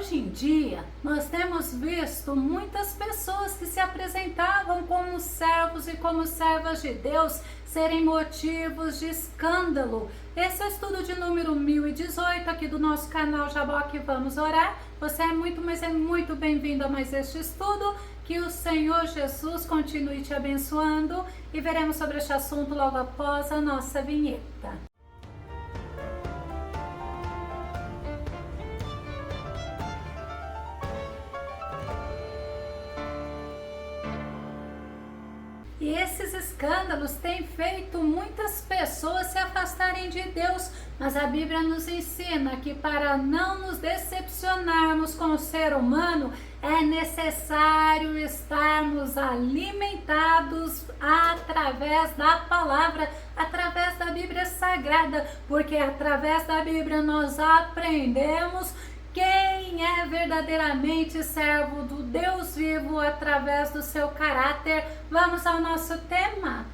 Hoje em dia, nós temos visto muitas pessoas que se apresentavam como servos e como servas de Deus serem motivos de escândalo. Esse é o estudo de número 1018 aqui do nosso canal Jaboque Vamos Orar. Você é muito bem-vindo a mais este estudo. Que o Senhor Jesus continue te abençoando e veremos sobre este assunto logo após a nossa vinheta. E esses escândalos têm feito muitas pessoas se afastarem de Deus, mas a Bíblia nos ensina que para não nos decepcionarmos com o ser humano, é necessário estarmos alimentados através da palavra, através da Bíblia Sagrada, porque através da Bíblia nós aprendemos quem é verdadeiramente servo do Deus vivo através do seu caráter. Vamos ao nosso tema.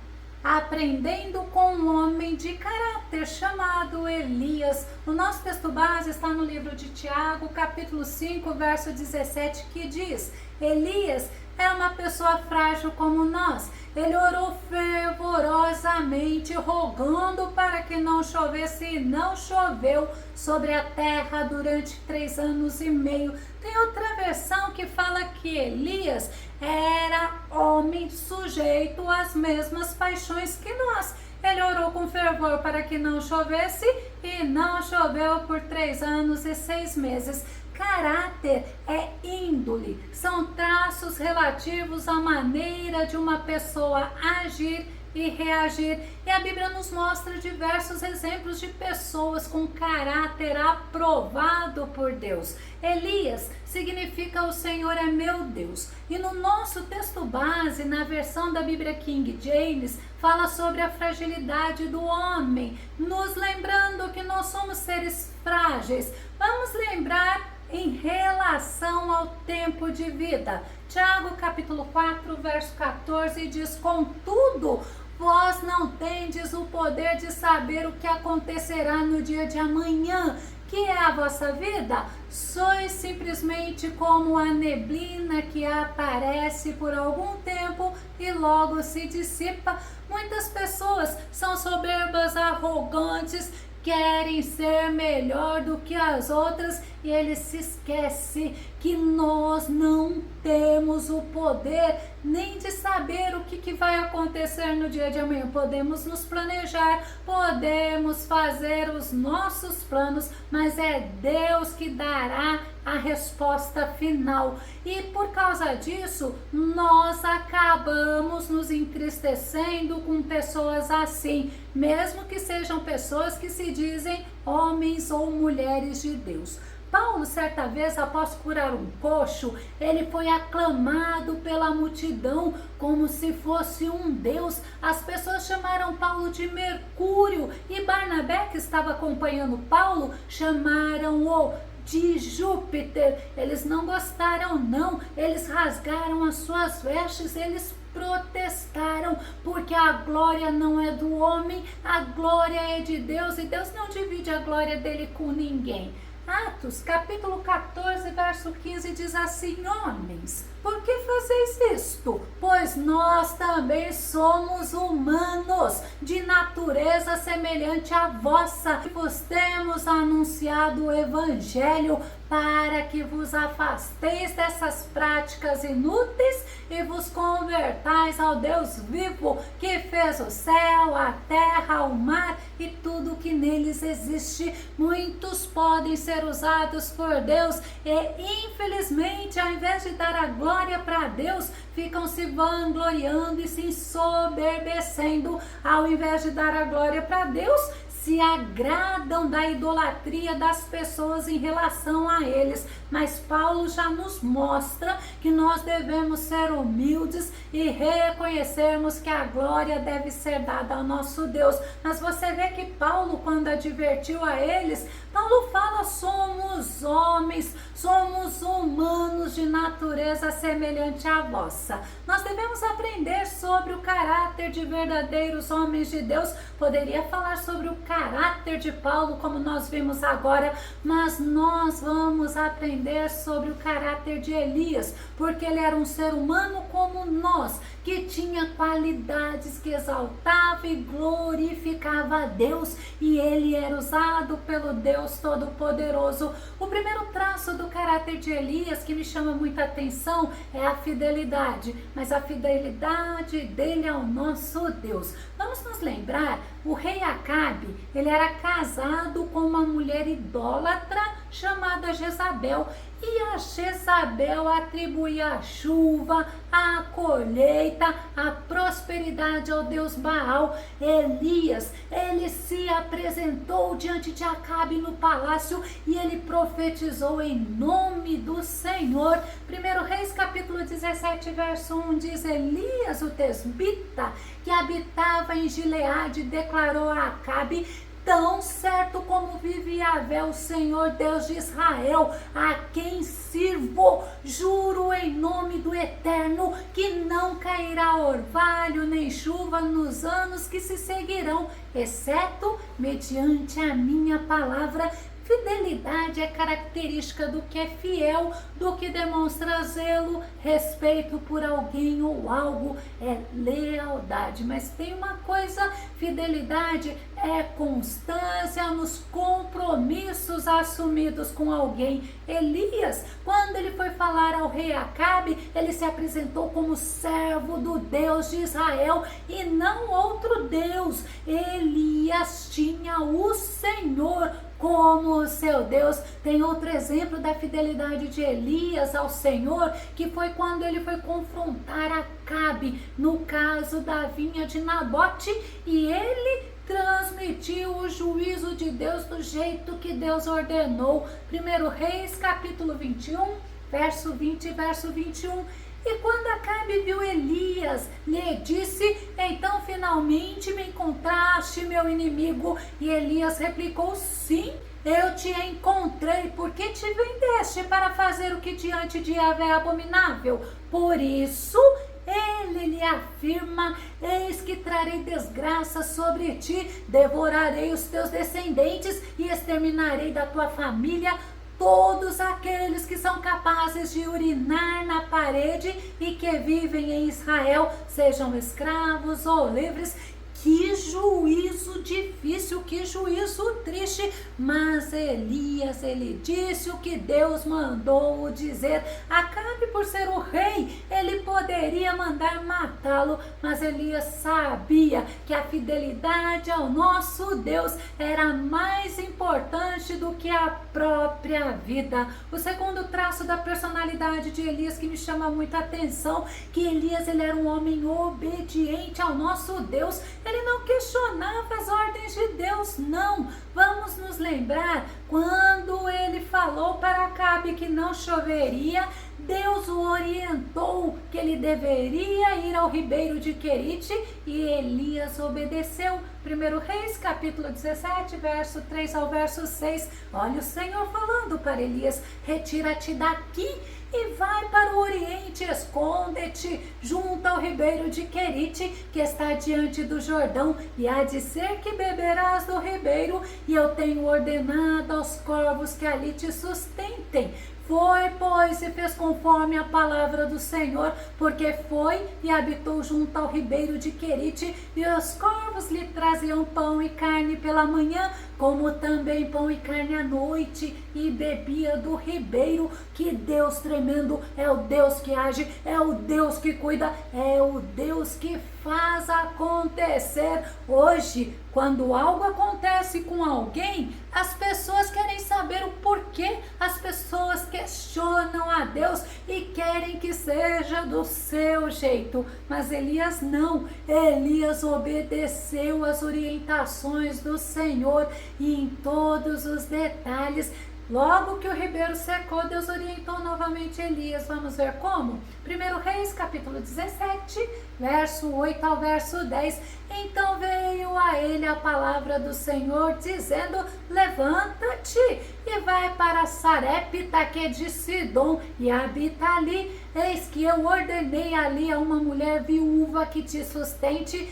Aprendendo com um homem de caráter chamado Elias. O nosso texto base está no livro de Tiago, capítulo 5, verso 17, que diz: Elias é uma pessoa frágil como nós. Ele orou fervorosamente, rogando para que não chovesse, e não choveu sobre a terra durante 3 anos e meio. Tem outra versão que fala que Elias era homem sujeito às mesmas paixões que nós. Ele orou com fervor para que não chovesse e não choveu por 3 anos e 6 meses. Caráter é índole, são traços relativos à maneira de uma pessoa agir e reagir. E a Bíblia nos mostra diversos exemplos de pessoas com caráter aprovado por Deus. Elias significa o Senhor é meu Deus. E no nosso texto base, na versão da Bíblia King James, fala sobre a fragilidade do homem, nos lembrando que nós somos seres frágeis. Vamos lembrar em relação ao tempo de vida. Tiago capítulo 4, verso 14 diz: Contudo, vós não tendes o poder de saber o que acontecerá no dia de amanhã, que é a vossa vida. Sois simplesmente como a neblina que aparece por algum tempo e logo se dissipa. Muitas pessoas são soberbas, arrogantes, querem ser melhor do que as outras, e ele se esquece que nós não temos o poder nem de saber o que vai acontecer no dia de amanhã. Podemos nos planejar, podemos fazer os nossos planos, mas é Deus que dará a resposta final. E por causa disso, nós acabamos nos entristecendo com pessoas assim, mesmo que sejam pessoas que se dizem homens ou mulheres de Deus. Paulo, certa vez, após curar um coxo, ele foi aclamado pela multidão como se fosse um deus. As pessoas chamaram Paulo de Mercúrio, e Barnabé, que estava acompanhando Paulo, chamaram-o de Júpiter. Eles não gostaram, não. Eles rasgaram as suas vestes, eles protestaram, porque a glória não é do homem, a glória é de Deus, e Deus não divide a glória dele com ninguém. Atos, capítulo 14, verso 15, diz assim: Homens, por que fazeis isto? Pois nós também somos humanos, de natureza semelhante à vossa. Vos temos anunciado o Evangelho para que vos afasteis dessas práticas inúteis e vos convertais ao Deus vivo, que fez o céu, a terra, o mar e tudo que neles existe. Muitos podem ser usados por Deus e, infelizmente, ao invés de dar a glória para Deus, ficam se vangloriando e se ensoberbecendo. Ao invés de dar a glória para Deus, se agradam da idolatria das pessoas em relação a eles. Mas Paulo já nos mostra que nós devemos ser humildes e reconhecermos que a glória deve ser dada ao nosso Deus. Mas você vê que Paulo, quando advertiu a eles, Paulo fala, somos homens, somos humanos de natureza semelhante à vossa. Nós devemos aprender sobre o caráter de verdadeiros homens de Deus. Poderia falar sobre o caráter de Paulo, como nós vimos agora, mas nós vamos aprender sobre o caráter de Elias, porque ele era um ser humano como nós, que tinha qualidades, que exaltava e glorificava a Deus, e ele era usado pelo Deus Todo-Poderoso. O primeiro traço do caráter de Elias que me chama muita atenção é a fidelidade, mas a fidelidade dele ao nosso Deus. Vamos nos lembrar, o rei Acabe, ele era casado com uma mulher idólatra chamada Jezabel, e a Jezabel atribuía a chuva, a colheita, a prosperidade ao deus Baal. Elias, ele se apresentou diante de Acabe no palácio e ele profetizou em nome do Senhor. 1 Reis capítulo 17, verso 1 diz, Elias o tesbita, que habitava em Gileade, declarou a Acabe, tão certo como vive Yahvé, o Senhor Deus de Israel, a quem sirvo, juro em nome do Eterno, que não cairá orvalho nem chuva nos anos que se seguirão, exceto mediante a minha palavra. Fidelidade é característica do que é fiel, do que demonstra zelo, respeito por alguém ou algo, é lealdade. Mas tem uma coisa, fidelidade é constância nos compromissos assumidos com alguém. Elias, quando ele foi falar ao rei Acabe, ele se apresentou como servo do Deus de Israel e não outro Deus. Elias tinha o Senhor como seu Deus. Tem outro exemplo da fidelidade de Elias ao Senhor, que foi quando ele foi confrontar Acabe no caso da vinha de Nabote, e ele transmitiu o juízo de Deus do jeito que Deus ordenou. 1 Reis capítulo 21, verso 20 e verso 21. E quando Acabe viu Elias, lhe disse, então finalmente me encontraste, meu inimigo. E Elias replicou, sim, eu te encontrei, porque te vendeste para fazer o que diante de Yahvé é abominável. Por isso ele lhe afirma, eis que trarei desgraça sobre ti, devorarei os teus descendentes e exterminarei da tua família todos aqueles que são capazes de urinar na parede e que vivem em Israel, sejam escravos ou livres. Que juízo difícil, que juízo triste, mas Elias, ele disse o que Deus mandou dizer. Acabe, por ser o rei, ele poderia mandar matá-lo, mas Elias sabia que a fidelidade ao nosso Deus era mais importante do que a própria vida. O segundo traço da personalidade de Elias que me chama muita atenção, que Elias, ele era um homem obediente ao nosso Deus. Ele não questionava as ordens de Deus, não. Vamos nos lembrar, quando ele falou para Acabe que não choveria, Deus o orientou que ele deveria ir ao ribeiro de Querite, e Elias obedeceu. 1 Reis, capítulo 17, verso 3 ao verso 6. Olha o Senhor falando para Elias, retira-te daqui e vai para o oriente, esconde-te junto ao ribeiro de Querite, que está diante do Jordão, e há de ser que beberás do ribeiro, e eu tenho ordenado aos corvos que ali te sustentem. Foi, pois, e fez conforme a palavra do Senhor, porque foi e habitou junto ao ribeiro de Querite, e os corvos lhe traziam pão e carne pela manhã, como também pão e carne à noite, e bebia do ribeiro. Que Deus tremendo, é o Deus que age, é o Deus que cuida, é o Deus que faz acontecer. Hoje, quando algo acontece com alguém, as pessoas querem saber o porquê, as pessoas questionam a Deus e querem que seja do seu jeito, mas Elias não. Elias obedeceu às orientações do Senhor, e em todos os detalhes Logo que o ribeiro secou, Deus orientou novamente Elias. Vamos ver como? 1 Reis, capítulo 17, verso 8 ao verso 10. Então veio a ele a palavra do Senhor, dizendo: levanta-te e vai para Sarepta, que é de Sidom, e habita ali. Eis que eu ordenei ali a uma mulher viúva que te sustente.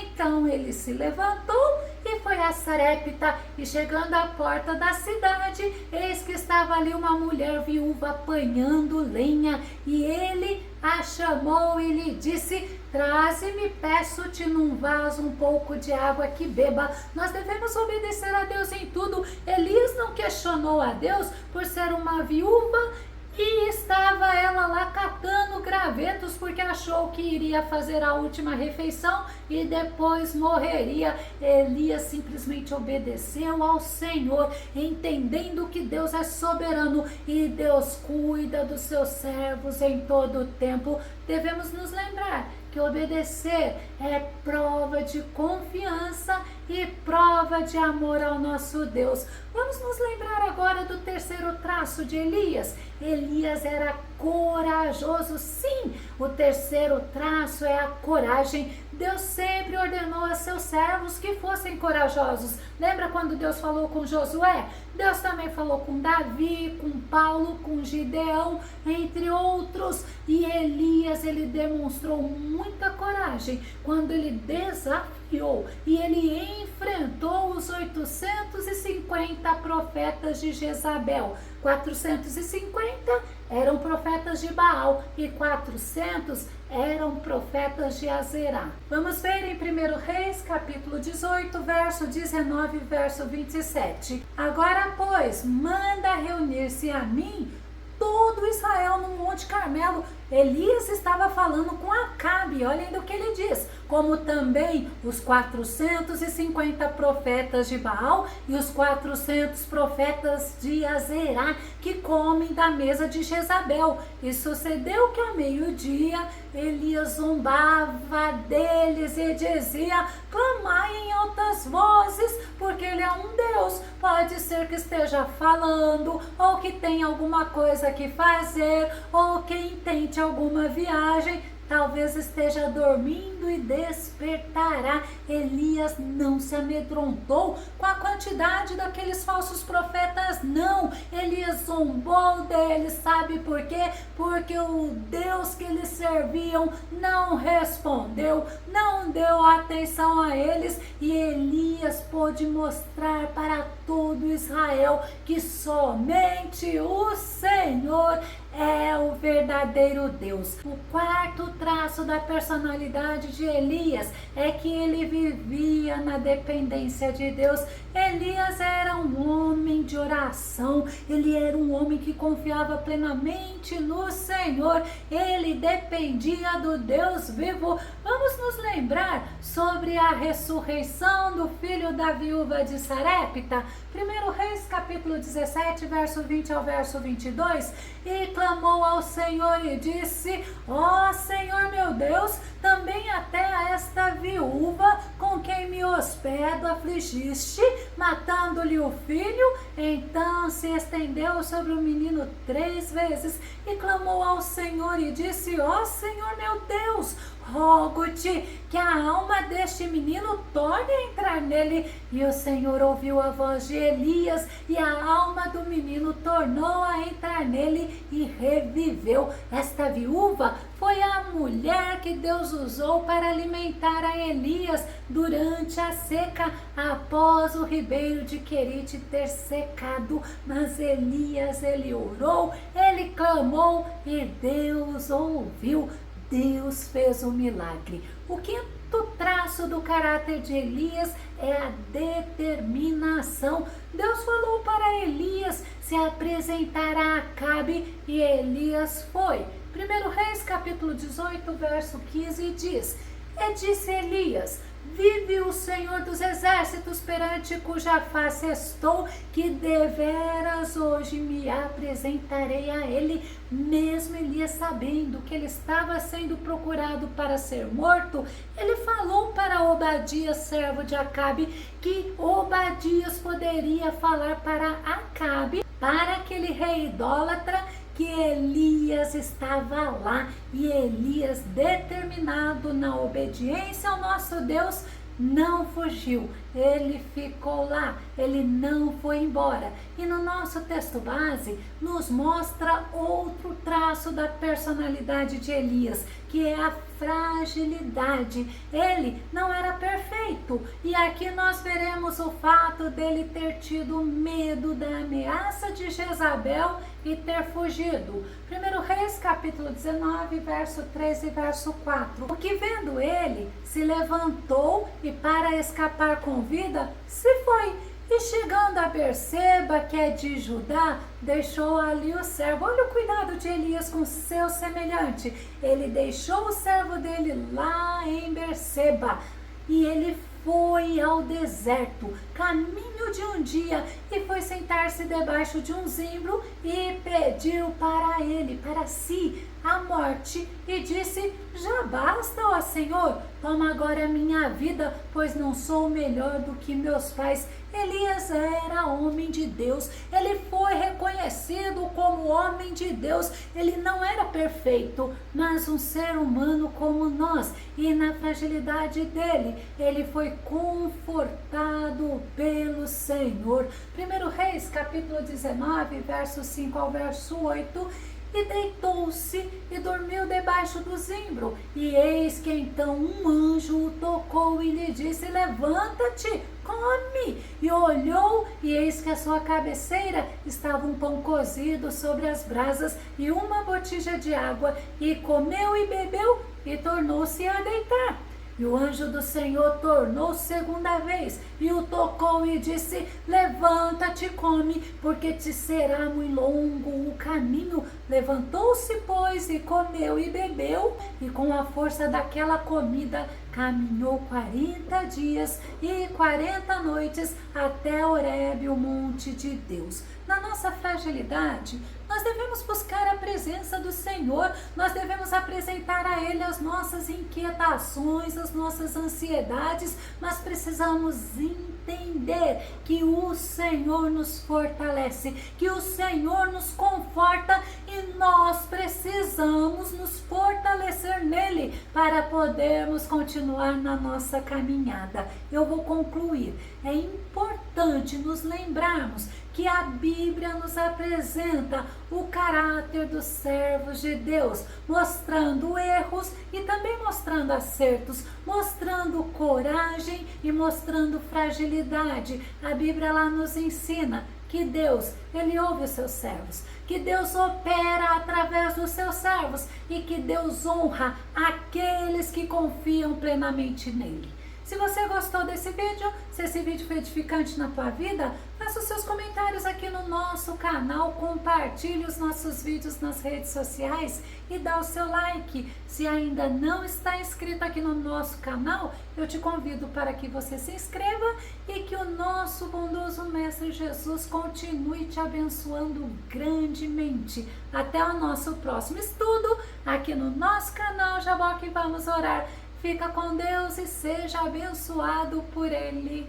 Então ele se levantou e foi a Sarepta, e chegando à porta da cidade, eis que estava ali uma mulher viúva apanhando lenha, e ele a chamou e lhe disse: traze-me, peço-te num vaso um pouco de água que beba. Nós devemos obedecer a Deus em tudo. Elias não questionou a Deus por ser uma viúva, e estava ela lá catando gravetos porque achou que iria fazer a última refeição e depois morreria. Elias simplesmente obedeceu ao Senhor, entendendo que Deus é soberano e Deus cuida dos seus servos em todo o tempo. Devemos nos lembrar que obedecer é prova de confiança e prova de amor ao nosso Deus. Vamos nos lembrar agora do terceiro traço de Elias. Elias era corajoso. Sim, o terceiro traço é a coragem. Deus sempre ordenou a seus servos que fossem corajosos. Lembra quando Deus falou com Josué? Deus também falou com Davi, com Paulo, com Gideão, entre outros. E Elias, ele demonstrou muita coragem quando ele desafiou e ele enfrentou os 850 profetas de Jezabel. 450 eram profetas de Baal e 400 eram profetas de Azerá. Vamos ver em 1 Reis, capítulo 18, verso 19 e verso 27. Agora, pois, manda reunir-se a mim todo Israel no Monte Carmelo. Elias estava falando com Acabe, olhem do que ele diz, como também os 450 profetas de Baal e os 400 profetas de Azerá, que comem da mesa de Jezabel. E sucedeu que ao meio-dia Elias zombava deles e dizia: clamai em altas vozes, porque ele é um Deus. Pode ser que esteja falando, ou que tenha alguma coisa que fazer, ou que intente alguma viagem, talvez esteja dormindo e despertará. Elias não se amedrontou com a quantidade daqueles falsos profetas, não. Elias zombou deles, sabe por quê? Porque o Deus que eles serviam não respondeu, não deu atenção a eles, e Elias pôde mostrar para todo Israel que somente o Senhor é o verdadeiro Deus. O quarto traço da personalidade de Elias é que ele vivia na dependência de Deus. Elias era um homem de oração, ele era um homem que confiava plenamente no Senhor, ele dependia do Deus vivo. Vamos nos lembrar sobre a ressurreição do filho da viúva de Sarepta. 1 Reis, capítulo 17, verso 20 ao verso 22. E clamou ao Senhor e disse: ó Senhor meu Deus, também até a esta viúva com quem me hospedo afligiste, matando-lhe o filho. Então se estendeu sobre o menino 3 vezes e clamou ao Senhor e disse: ó Senhor meu Deus, rogo-te que a alma deste menino torne a entrar nele. E o Senhor ouviu a voz de Elias, e a alma do menino tornou a entrar nele e reviveu. Esta viúva foi a mulher que Deus usou para alimentar a Elias durante a seca, após o ribeiro de Querite ter secado. Mas Elias, ele orou, ele clamou e Deus ouviu. Deus fez um milagre. O quinto traço do caráter de Elias é a determinação. Deus falou para Elias se apresentar a Acabe e Elias foi. 1 Reis, capítulo 18, verso 15 diz: e disse Elias: vive o Senhor dos exércitos, perante cuja face estou, que deveras hoje me apresentarei a ele. Mesmo Elias sabendo que ele estava sendo procurado para ser morto, ele falou para Obadias, servo de Acabe, que Obadias poderia falar para Acabe para aquele rei idólatra, que Elias estava lá, e Elias, determinado na obediência ao nosso Deus, não fugiu, ele ficou lá, ele não foi embora. E no nosso texto base nos mostra outro traço da personalidade de Elias, que é a fragilidade. Ele não era perfeito, e aqui nós veremos o fato dele ter tido medo da ameaça de Jezabel e ter fugido. 1 Reis capítulo 19, verso 3 e verso 4. O que vendo ele, se levantou e para escapar com vida, se foi. E chegando a Berseba, que é de Judá, deixou ali o servo. Olha o cuidado de Elias com seu semelhante. Ele deixou o servo dele lá em Berseba e ele foi ao deserto, caminho de um dia, e foi sentar-se debaixo de um zimbro e pediu para ele, para si, a morte, e disse: já basta, ó Senhor, toma agora a minha vida, pois não sou melhor do que meus pais. Elias era homem de Deus, ele foi reconhecido como homem de Deus, ele não era perfeito, mas um ser humano como nós, e na fragilidade dele, ele foi confortado pelo Senhor. 1 Reis capítulo 19, verso 5 ao verso 8. E deitou-se e dormiu debaixo do zimbro. E eis que então um anjo o tocou e lhe disse: levanta-te, come. E olhou, e eis que à sua cabeceira estava um pão cozido sobre as brasas e uma botija de água. E comeu e bebeu e tornou-se a deitar. E o anjo do Senhor tornou segunda vez e o tocou e disse: levanta-te, come, porque te será muito longo o caminho. Levantou-se, pois, e comeu e bebeu, e com a força daquela comida caminhou 40 dias e 40 noites até Horebe, o monte de Deus. Na nossa fragilidade, nós devemos buscar a presença do Senhor, nós devemos apresentar a Ele as nossas inquietações, as nossas ansiedades, mas precisamos entender que o Senhor nos fortalece, que o Senhor nos conforta, e nós precisamos nos fortalecer nele para podermos continuar na nossa caminhada. Eu vou concluir. É importante nos lembrarmos que a Bíblia nos apresenta o caráter dos servos de Deus, mostrando erros e também mostrando acertos, mostrando coragem e mostrando fragilidade. A Bíblia lá nos ensina que Deus, Ele ouve os seus servos, que Deus opera através dos seus servos e que Deus honra aqueles que confiam plenamente nele. Se você gostou desse vídeo, se esse vídeo foi edificante na tua vida, faça os seus comentários aqui no nosso canal, compartilhe os nossos vídeos nas redes sociais e dá o seu like. Se ainda não está inscrito aqui no nosso canal, eu te convido para que você se inscreva e que o nosso bondoso Mestre Jesus continue te abençoando grandemente. Até o nosso próximo estudo aqui no nosso canal Jaboque Vamos Orar. Fica com Deus e seja abençoado por Ele.